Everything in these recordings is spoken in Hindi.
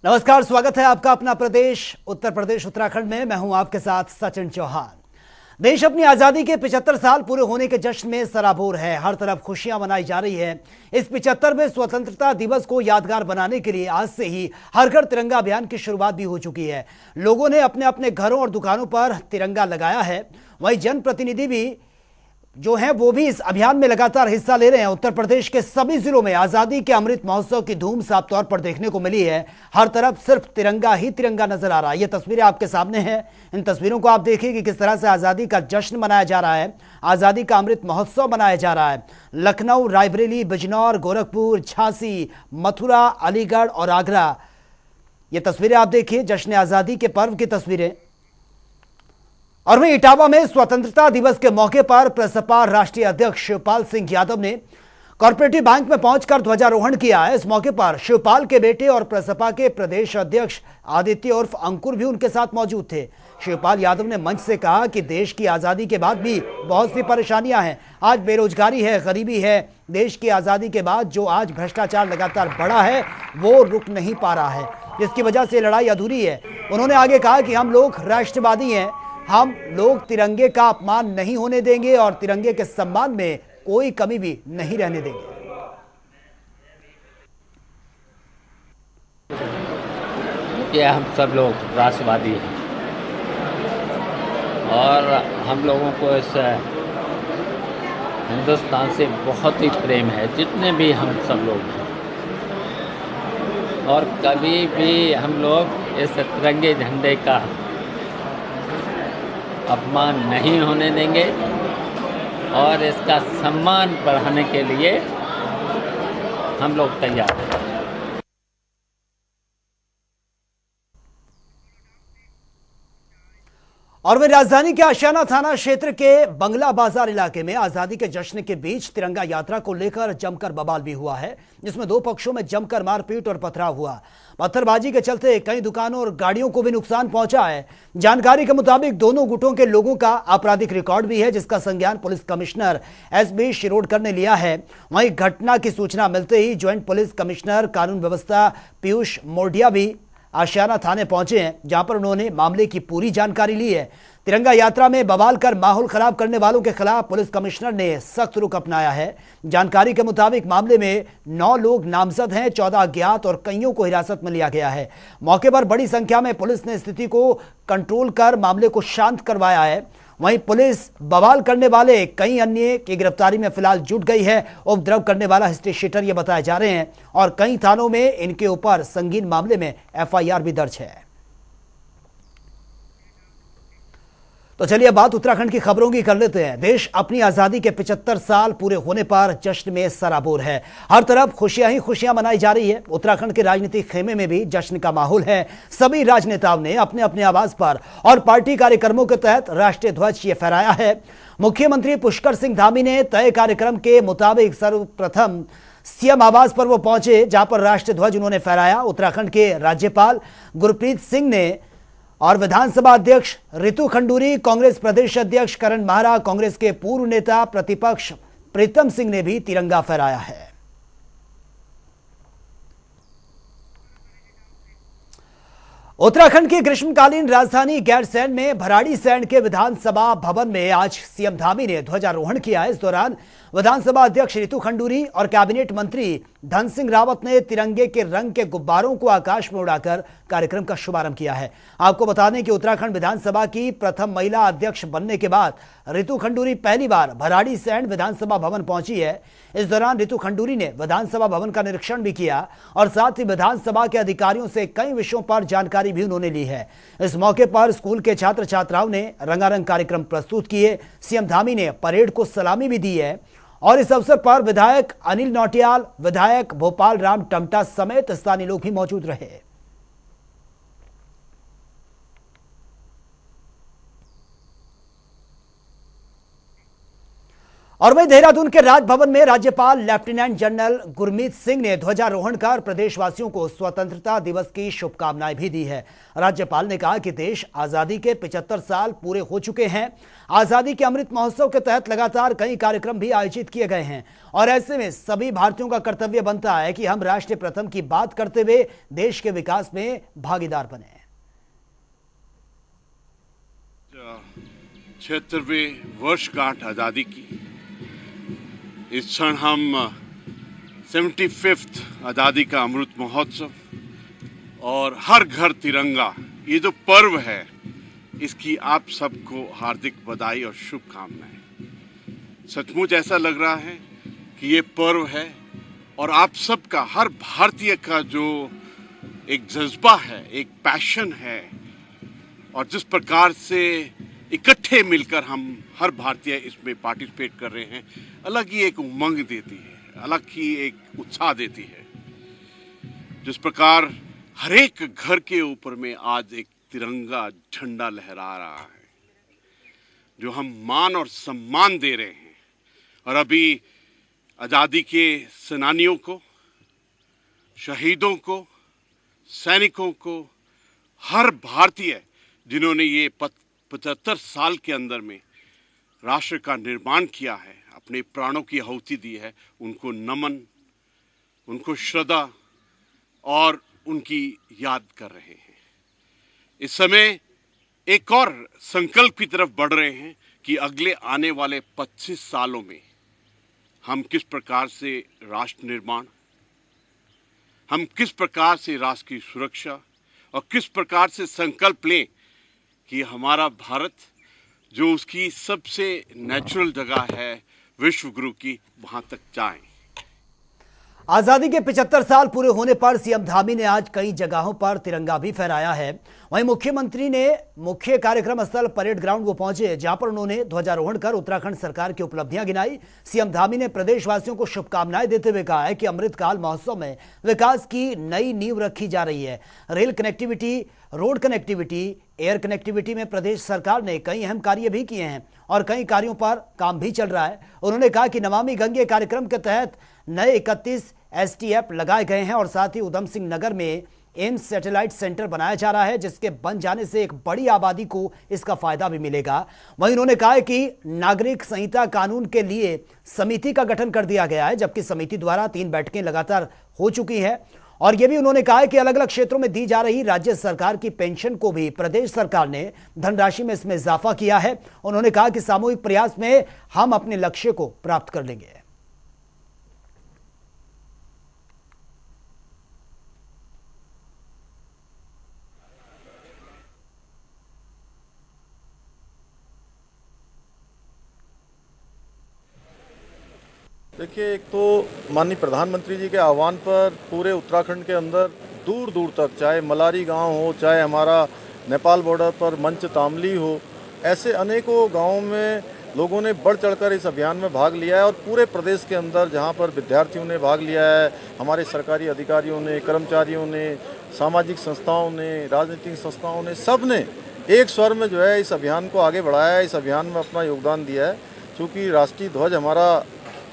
नमस्कार, स्वागत है आपका अपना प्रदेश उत्तर प्रदेश उत्तराखंड में। मैं हूं आपके साथ सचिन चौहान। देश अपनी आजादी के 75 साल पूरे होने के जश्न में सराबोर है। हर तरफ खुशियां मनाई जा रही है। इस 75वें स्वतंत्रता दिवस को यादगार बनाने के लिए आज से ही हर घर तिरंगा अभियान की शुरुआत भी हो चुकी है। लोगों ने अपने अपने घरों और दुकानों पर तिरंगा लगाया है। वहीं जनप्रतिनिधि भी जो है वो भी इस अभियान में लगातार हिस्सा ले रहे हैं। उत्तर प्रदेश के सभी जिलों में आजादी के अमृत महोत्सव की धूम साफ तौर पर देखने को मिली है। हर तरफ सिर्फ तिरंगा ही तिरंगा नजर आ रहा है। ये तस्वीरें आपके सामने हैं। इन तस्वीरों को आप देखिए कि किस तरह से आजादी का जश्न मनाया जा रहा है, आजादी का अमृत महोत्सव मनाया जा रहा है। लखनऊ, रायबरेली, बिजनौर, गोरखपुर, झांसी, मथुरा, अलीगढ़ और आगरा, ये तस्वीरें आप देखिए जश्न आजादी के पर्व की तस्वीरें। और वहीं इटावा में स्वतंत्रता दिवस के मौके पर प्रसपा राष्ट्रीय अध्यक्ष शिवपाल सिंह यादव ने कॉर्पोरेटिव बैंक में पहुंचकर ध्वजारोहण किया है। इस मौके पर शिवपाल के बेटे और प्रसपा के प्रदेश अध्यक्ष आदित्य उर्फ अंकुर भी उनके साथ मौजूद थे। शिवपाल यादव ने मंच से कहा कि देश की आजादी के बाद भी बहुत सी परेशानियां हैं। आज बेरोजगारी है, गरीबी है। देश की आजादी के बाद जो आज भ्रष्टाचार लगातार बढ़ा है वो रुक नहीं पा रहा है, जिसकी वजह से लड़ाई अधूरी है। उन्होंने आगे कहा कि हम लोग राष्ट्रवादी हैं, हम लोग तिरंगे का अपमान नहीं होने देंगे और तिरंगे के सम्मान में कोई कमी भी नहीं रहने देंगे। कि हम सब लोग राष्ट्रवादी हैं और हम लोगों को इस हिंदुस्तान से बहुत ही प्रेम है, जितने भी हम सब लोग हैं। और कभी भी हम लोग इस तिरंगे झंडे का अपमान नहीं होने देंगे और इसका सम्मान बढ़ाने के लिए हम लोग तैयार हैं। और वे राजधानी के आशियाना थाना क्षेत्र के बंगला बाजार इलाके में आजादी के जश्न के बीच तिरंगा यात्रा को लेकर जमकर बवाल भी हुआ है, जिसमें दो पक्षों में जमकर मारपीट और पथराव हुआ। पत्थरबाजी के चलते कई दुकानों और गाड़ियों को भी नुकसान पहुंचा है। जानकारी के मुताबिक दोनों गुटों के लोगों का आपराधिक रिकॉर्ड भी है, जिसका संज्ञान पुलिस कमिश्नर एसबी शिरोडकर ने लिया है। वहीं घटना की सूचना मिलते ही ज्वाइंट पुलिस कमिश्नर कानून व्यवस्था पीयूष मोरडिया भी आशियाना थाने पहुंचे हैं, जहां पर उन्होंने मामले की पूरी जानकारी ली है। तिरंगा यात्रा में बवाल कर माहौल खराब करने वालों के खिलाफ पुलिस कमिश्नर ने सख्त रुख अपनाया है। जानकारी के मुताबिक मामले में 9 लोग नामजद हैं, 14 अज्ञात और कईयों को हिरासत में लिया गया है। मौके पर बड़ी संख्या में पुलिस ने स्थिति को कंट्रोल कर मामले को शांत करवाया है। वहीं पुलिस बवाल करने वाले कई अन्य की गिरफ्तारी में फिलहाल जुट गई है। उपद्रव करने वाला हिस्ट्री शीटर ये बताए जा रहे हैं और कई थानों में इनके ऊपर संगीन मामले में एफआईआर भी दर्ज है। तो चलिए बात उत्तराखंड की खबरों की कर लेते हैं। देश अपनी आजादी के 75 साल पूरे होने पर जश्न में सराबोर है। हर तरफ खुशियां ही खुशियां मनाई जा रही है। उत्तराखंड के राजनीतिक खेमे में भी जश्न का माहौल है। सभी राजनेताओं ने अपने अपने आवास पर और पार्टी कार्यक्रमों के तहत राष्ट्रीय ध्वज ये फहराया है। मुख्यमंत्री पुष्कर सिंह धामी ने तय कार्यक्रम के मुताबिक सर्वप्रथम सीएम आवास पर वो पहुंचे, जहां पर राष्ट्रीय ध्वज उन्होंने फहराया। उत्तराखंड के राज्यपाल गुरप्रीत सिंह ने और विधानसभा अध्यक्ष रितु खंडूरी, कांग्रेस प्रदेश अध्यक्ष करण माहरा, कांग्रेस के पूर्व नेता प्रतिपक्ष प्रीतम सिंह ने भी तिरंगा फहराया है। उत्तराखंड की ग्रीष्मकालीन राजधानी गैरसैंण में भराड़ीसैंण के विधानसभा भवन में आज सीएम धामी ने ध्वजारोहण किया। इस दौरान विधानसभा अध्यक्ष रितु खंडूरी और कैबिनेट मंत्री धन सिंह रावत ने तिरंगे के रंग के गुब्बारों को आकाश में उड़ाकर कार्यक्रम का शुभारंभ किया है। आपको बता दें कि उत्तराखंड विधानसभा की प्रथम महिला अध्यक्ष बनने के बाद रितु खंडूरी पहली बार भराड़ीसैंण विधानसभा भवन पहुंची है। इस दौरान रितु खंडूरी ने विधानसभा भवन का निरीक्षण भी किया और साथ ही विधानसभा के अधिकारियों से कई विषयों पर जानकारी भी उन्होंने ली है। इस मौके पर स्कूल के छात्र छात्राओं ने रंगारंग कार्यक्रम प्रस्तुत किए। सीएम धामी ने परेड को सलामी भी दी है और इस अवसर पर विधायक अनिल नौटियाल, विधायक भोपाल राम टमटा समेत स्थानीय लोग भी मौजूद रहे। और वहीं देहरादून के राजभवन में राज्यपाल लेफ्टिनेंट जनरल गुरमीत सिंह ने ध्वजारोहण कर प्रदेशवासियों को स्वतंत्रता दिवस की शुभकामनाएं भी दी है। राज्यपाल ने कहा कि देश आजादी के 75 साल पूरे हो चुके हैं। आजादी के अमृत महोत्सव के तहत लगातार कई कार्यक्रम भी आयोजित किए गए हैं और ऐसे में सभी भारतीयों का कर्तव्य बनता है कि हम राष्ट्र प्रथम की बात करते हुए देश के विकास में भागीदार बने। 76वें वर्षगांठ आज़ादी की, इस क्षण हम 75th आज़ादी का अमृत महोत्सव और हर घर तिरंगा, ये जो पर्व है, इसकी आप सबको हार्दिक बधाई और शुभकामनाएं। सचमुच ऐसा लग रहा है कि ये पर्व है और आप सबका, हर भारतीय का जो एक जज्बा है, एक पैशन है और जिस प्रकार से इकट्ठे मिलकर हम हर भारतीय इसमें पार्टिसिपेट कर रहे हैं, अलग ही एक उमंग देती है, अलग ही एक उत्साह देती है। जिस प्रकार हर एक घर के ऊपर में आज एक तिरंगा झंडा लहरा रहा है, जो हम मान और सम्मान दे रहे हैं। और अभी आज़ादी के सेनानियों को, शहीदों को, सैनिकों को, हर भारतीय जिन्होंने ये 75 साल के अंदर में राष्ट्र का निर्माण किया है, अपने प्राणों की आहुति दी है, उनको नमन, उनको श्रद्धा और उनकी याद कर रहे हैं। इस समय एक और संकल्प की तरफ बढ़ रहे हैं कि अगले आने वाले 25 सालों में हम किस प्रकार से राष्ट्र निर्माण, हम किस प्रकार से राष्ट्र की सुरक्षा और किस प्रकार से संकल्प लें कि हमारा भारत, जो उसकी सबसे नेचुरल जगह है विश्व गुरु की, वहां तक जाएं। आजादी के 75 साल पूरे होने पर सीएम धामी ने आज कई जगहों पर तिरंगा भी फहराया है। वहीं मुख्यमंत्री ने मुख्य कार्यक्रम स्थल परेड ग्राउंड को पहुंचे, जहां पर उन्होंने ध्वजारोहण कर उत्तराखंड सरकार की उपलब्धियां गिनाई। सीएम धामी ने प्रदेशवासियों को शुभकामनाएं देते हुए कहा है कि अमृतकाल महोत्सव में विकास की नई नींव रखी जा रही है। Rail connectivity, road connectivity, air connectivity में प्रदेश सरकार ने कई अहम कार्य भी किए हैं और कई कार्यों पर काम भी चल रहा है। उन्होंने कहा कि नमामि गंगे कार्यक्रम के तहत नए 31 STF लगाए गए हैं और साथ ही उधम सिंह नगर में एम्स सैटेलाइट सेंटर बनाया जा रहा है, जिसके बन जाने से एक बड़ी आबादी को इसका फायदा भी मिलेगा। वहीं उन्होंने कहा कि नागरिक संहिता कानून के लिए समिति का गठन कर दिया गया है, जबकि समिति द्वारा 3 बैठकें लगातार हो चुकी हैं। और यह भी उन्होंने कहा है कि अलग अलग क्षेत्रों में दी जा रही राज्य सरकार की पेंशन को भी प्रदेश सरकार ने धनराशि में इसमें इजाफा किया है। उन्होंने कहा कि सामूहिक प्रयास में हम अपने लक्ष्य को प्राप्त कर लेंगे। देखिए, एक तो माननीय प्रधानमंत्री जी के आह्वान पर पूरे उत्तराखंड के अंदर दूर दूर तक, चाहे मलारी गांव हो, चाहे हमारा नेपाल बॉर्डर पर मंच तामली हो, ऐसे अनेकों गांवों में लोगों ने बढ़ चढ़कर इस अभियान में भाग लिया है। और पूरे प्रदेश के अंदर जहां पर विद्यार्थियों ने भाग लिया है, हमारे सरकारी अधिकारियों ने, कर्मचारियों ने, सामाजिक संस्थाओं ने, राजनीतिक संस्थाओं ने, सब ने एक स्वर में जो है इस अभियान को आगे बढ़ाया है, इस अभियान में अपना योगदान दिया है। चूँकि राष्ट्रीय ध्वज हमारा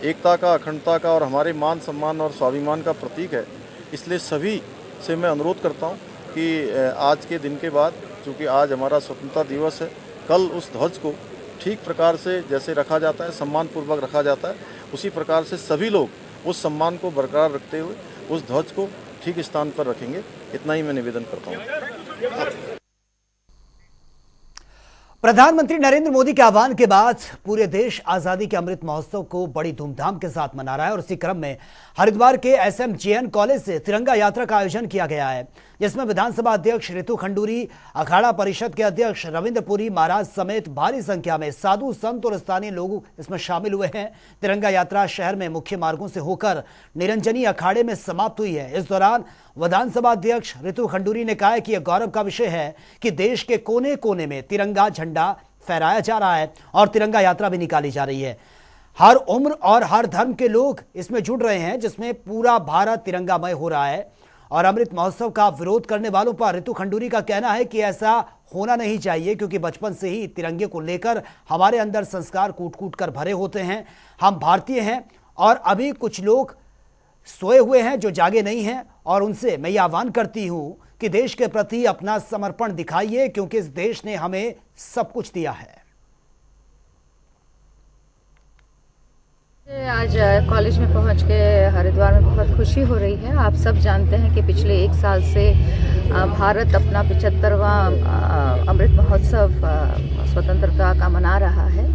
एकता का, अखंडता का और हमारे मान सम्मान और स्वाभिमान का प्रतीक है, इसलिए सभी से मैं अनुरोध करता हूं कि आज के दिन के बाद, चूँकि आज हमारा स्वतंत्रता दिवस है, कल उस ध्वज को ठीक प्रकार से जैसे रखा जाता है, सम्मानपूर्वक रखा जाता है, उसी प्रकार से सभी लोग उस सम्मान को बरकरार रखते हुए उस ध्वज को ठीक स्थान पर रखेंगे। इतना ही मैं निवेदन करता हूँ। प्रधानमंत्री नरेंद्र मोदी के आह्वान के बाद पूरे देश आजादी के अमृत महोत्सव को बड़ी धूमधाम के साथ मना रहा है और इसी क्रम में हरिद्वार के SMJN कॉलेज से तिरंगा यात्रा का आयोजन किया गया है, जिसमें विधानसभा अध्यक्ष रितु खंडूरी, अखाड़ा परिषद के अध्यक्ष रविंद्र पुरी महाराज समेत भारी संख्या में साधु संत और स्थानीय लोग इसमें शामिल हुए हैं। तिरंगा यात्रा शहर में मुख्य मार्गों से होकर निरंजनी अखाड़े में समाप्त हुई है। इस दौरान विधानसभा अध्यक्ष रितु खंडूरी ने कहा कि यह गौरव का विषय है कि देश के कोने कोने में तिरंगा झंडा फहराया जा रहा है और तिरंगा यात्रा भी निकाली जा रही है। हर उम्र और हर धर्म के लोग इसमें जुड़ रहे हैं, जिसमें पूरा भारत तिरंगामय हो रहा है। और अमृत महोत्सव का विरोध करने वालों पर रितु खंडूरी का कहना है कि ऐसा होना नहीं चाहिए, क्योंकि बचपन से ही तिरंगे को लेकर हमारे अंदर संस्कार कूट कूट कर भरे होते हैं। हम भारतीय हैं और अभी कुछ लोग सोए हुए हैं जो जागे नहीं हैं, और उनसे मैं ये आह्वान करती हूं कि देश के प्रति अपना समर्पण दिखाइए, क्योंकि इस देश ने हमें सब कुछ दिया है। आज कॉलेज में पहुंच के हरिद्वार में बहुत खुशी हो रही है। आप सब जानते हैं कि पिछले 1 साल से भारत अपना 75वां अमृत महोत्सव स्वतंत्रता का मना रहा है,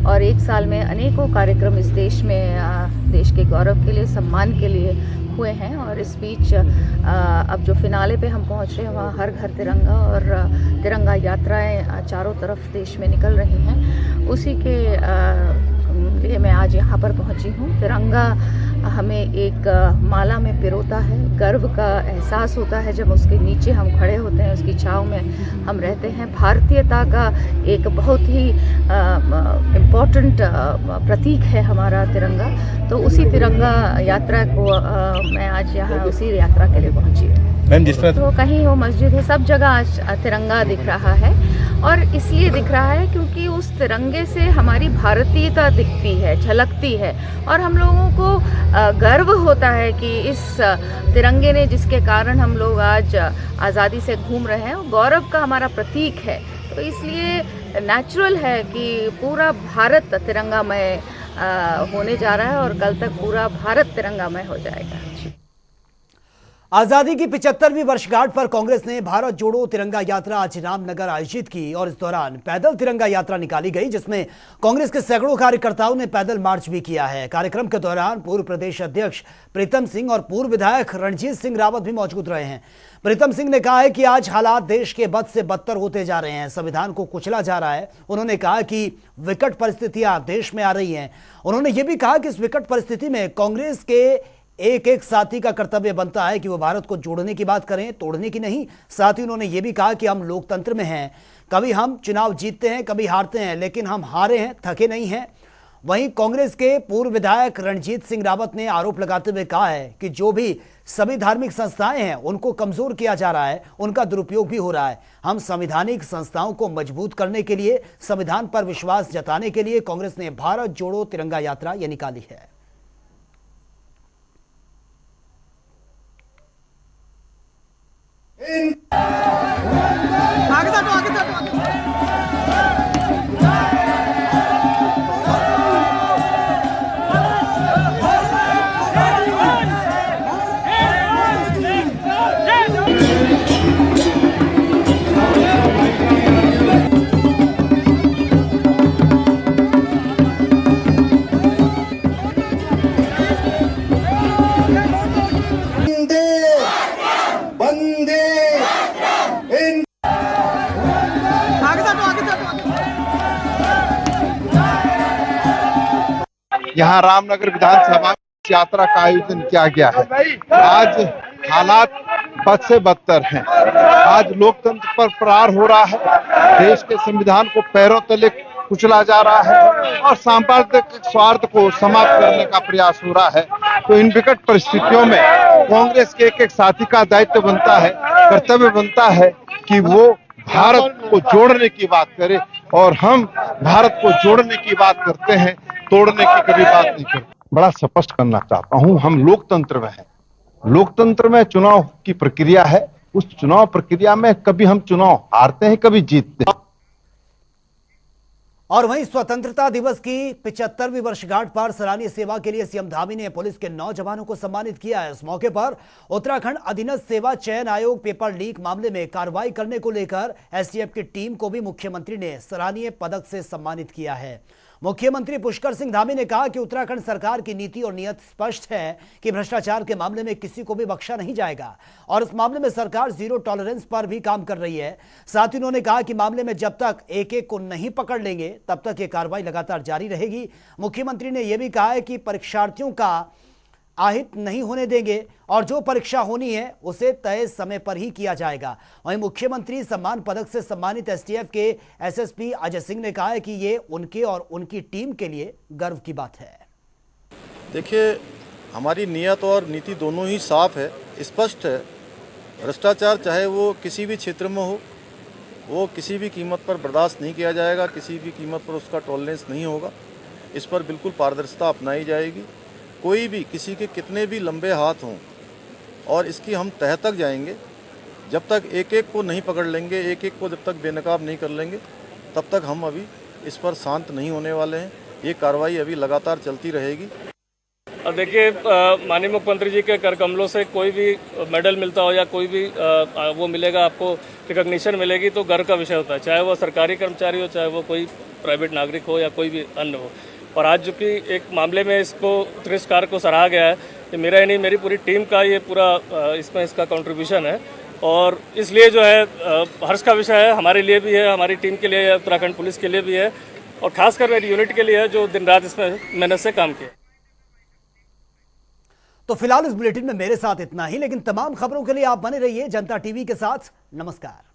और 1 साल में अनेकों कार्यक्रम इस देश में देश के गौरव के लिए, सम्मान के लिए हुए हैं। और इस बीच अब जो फिनाले पे हम पहुंच रहे हैं, वहाँ हर घर तिरंगा और तिरंगा यात्राएं चारों तरफ देश में निकल रही हैं। उसी के लिए मैं आज यहाँ पर पहुँची हूँ। तिरंगा हमें एक माला में पिरोता है, गर्व का एहसास होता है जब उसके नीचे हम खड़े होते हैं, उसकी छाँव में हम रहते हैं। भारतीयता का एक बहुत ही इम्पोर्टेंट प्रतीक है हमारा तिरंगा। तो उसी तिरंगा यात्रा को मैं आज यहाँ उसी यात्रा के लिए पहुँची हूँ। मैम, जिस तरह तो कहीं हो मस्जिद हो, सब जगह आज तिरंगा दिख रहा है, और इसलिए दिख रहा है क्योंकि उस तिरंगे से हमारी भारतीयता दिखती है, झलकती है, और हम लोगों को गर्व होता है कि इस तिरंगे ने, जिसके कारण हम लोग आज आज़ादी से घूम रहे हैं, गौरव का हमारा प्रतीक है। तो इसलिए नेचुरल है कि पूरा भारत तिरंगामय होने जा रहा है, और कल तक पूरा भारत तिरंगामय हो जाएगा। आजादी की 75वीं वर्षगांठ पर कांग्रेस ने भारत जोड़ो तिरंगा यात्रा आज रामनगर आयोजित की, और इस दौरान पैदल तिरंगा यात्रा निकाली गई, जिसमें कांग्रेस के सैकड़ों कार्यकर्ताओं ने पैदल मार्च भी किया है। कार्यक्रम के दौरान पूर्व प्रदेश अध्यक्ष प्रीतम सिंह और पूर्व विधायक रणजीत सिंह रावत भी मौजूद रहे हैं। प्रीतम सिंह ने कहा है कि आज हालात देश के बद से बदतर होते जा रहे हैं, संविधान को कुचला जा रहा है। उन्होंने कहा कि विकट परिस्थितियां देश में आ रही हैं। उन्होंने ये भी कहा कि इस विकट परिस्थिति में कांग्रेस के एक एक साथी का कर्तव्य बनता है कि वो भारत को जोड़ने की बात करें, तोड़ने की नहीं। साथ ही उन्होंने ये भी कहा कि हम लोकतंत्र में हैं, कभी हम चुनाव जीतते हैं, कभी हारते हैं, लेकिन हम हारे हैं, थके नहीं हैं। वहीं कांग्रेस के पूर्व विधायक रणजीत सिंह रावत ने आरोप लगाते हुए कहा है कि जो भी सभी धार्मिक संस्थाएं हैं उनको कमजोर किया जा रहा है, उनका दुरुपयोग भी हो रहा है। हम संवैधानिक संस्थाओं को मजबूत करने के लिए, संविधान पर विश्वास जताने के लिए कांग्रेस ने भारत जोड़ो तिरंगा यात्रा ये निकाली है। आगे चलो, आगे चलो, आगे। यहाँ रामनगर विधानसभा यात्रा का आयोजन किया गया है। आज हालात बद से बदतर हैं। आज लोकतंत्र पर प्रहार हो रहा है, देश के संविधान को पैरों तले कुचला जा रहा है, और सांप्रदायिक स्वार्थ को समाप्त करने का प्रयास हो रहा है। तो इन विकट परिस्थितियों में कांग्रेस के एक एक साथी का दायित्व बनता है, कर्तव्य बनता है कि वो भारत को जोड़ने की बात करे, और हम भारत को जोड़ने की बात करते हैं, तोड़ने की कभी बात नहीं करते। बड़ा स्पष्ट करना चाहता हूं, हम लोकतंत्र में हैं। लोकतंत्र में चुनाव की प्रक्रिया है। उस चुनाव प्रक्रिया में कभी हम चुनाव हारते हैं, कभी जीतते हैं। और वहीं स्वतंत्रता दिवस की 75वीं वर्षगांठ पर सराहनीय सेवा के लिए सीएम धामी ने पुलिस के 9 जवानों को सम्मानित किया है। इस मौके पर उत्तराखंड अधीनस्थ सेवा चयन आयोग पेपर लीक मामले में कार्रवाई करने को लेकर एसटीएफ की टीम को भी मुख्यमंत्री ने सराहनीय पदक से सम्मानित किया है। मुख्यमंत्री पुष्कर सिंह धामी ने कहा कि उत्तराखंड सरकार की नीति और नियत स्पष्ट है कि भ्रष्टाचार के मामले में किसी को भी बख्शा नहीं जाएगा, और इस मामले में सरकार जीरो टॉलरेंस पर भी काम कर रही है। साथ ही उन्होंने कहा कि मामले में जब तक एक एक को नहीं पकड़ लेंगे तब तक ये कार्रवाई लगातार जारी रहेगी। मुख्यमंत्री ने यह भी कहा है कि परीक्षार्थियों का आहित नहीं होने देंगे, और जो परीक्षा होनी है उसे तय समय पर ही किया जाएगा। वहीं मुख्यमंत्री सम्मान पदक से सम्मानित एसटीएफ के एसएसपी अजय सिंह ने कहा है कि ये उनके और उनकी टीम के लिए गर्व की बात है। देखिए, हमारी नियत और नीति दोनों ही साफ है, स्पष्ट है भ्रष्टाचार चाहे वो किसी भी क्षेत्र में हो, वो किसी भी कीमत पर बर्दाश्त नहीं किया जाएगा, किसी भी कीमत पर उसका टॉलरेंस नहीं होगा। इस पर बिल्कुल पारदर्शिता अपनाई जाएगी। कोई भी किसी के कितने भी लंबे हाथ हों और इसकी हम तह तक जाएंगे। जब तक एक एक को नहीं पकड़ लेंगे, एक एक को जब तक बेनकाब नहीं कर लेंगे, तब तक हम अभी इस पर शांत नहीं होने वाले हैं। ये कार्रवाई अभी लगातार चलती रहेगी। अब देखिए, माननीय मुख्यमंत्री जी के कर कमलों से कोई भी मेडल मिलता हो या कोई भी वो मिलेगा, आपको रिकॉग्निशन मिलेगी, तो गर्व का विषय होता है, चाहे वो सरकारी कर्मचारी हो, चाहे वो कोई प्राइवेट नागरिक हो या कोई भी अन्य हो। और आज जो कि एक मामले में इसको उत्कृष्ट कार्य को सराहा गया है, ये मेरा ही नहीं, मेरी पूरी टीम का ये पूरा इसमें इसका कंट्रीब्यूशन है। और इसलिए जो है हर्ष का विषय है, हमारे लिए भी है, हमारी टीम के लिए है, उत्तराखंड पुलिस के लिए भी है, और खासकर मेरी यूनिट के लिए है जो दिन रात इसमें मेहनत से काम किया। तो फिलहाल इस बुलेटिन में मेरे साथ इतना ही, लेकिन तमाम खबरों के लिए आप बने रहिए जनता टीवी के साथ। नमस्कार।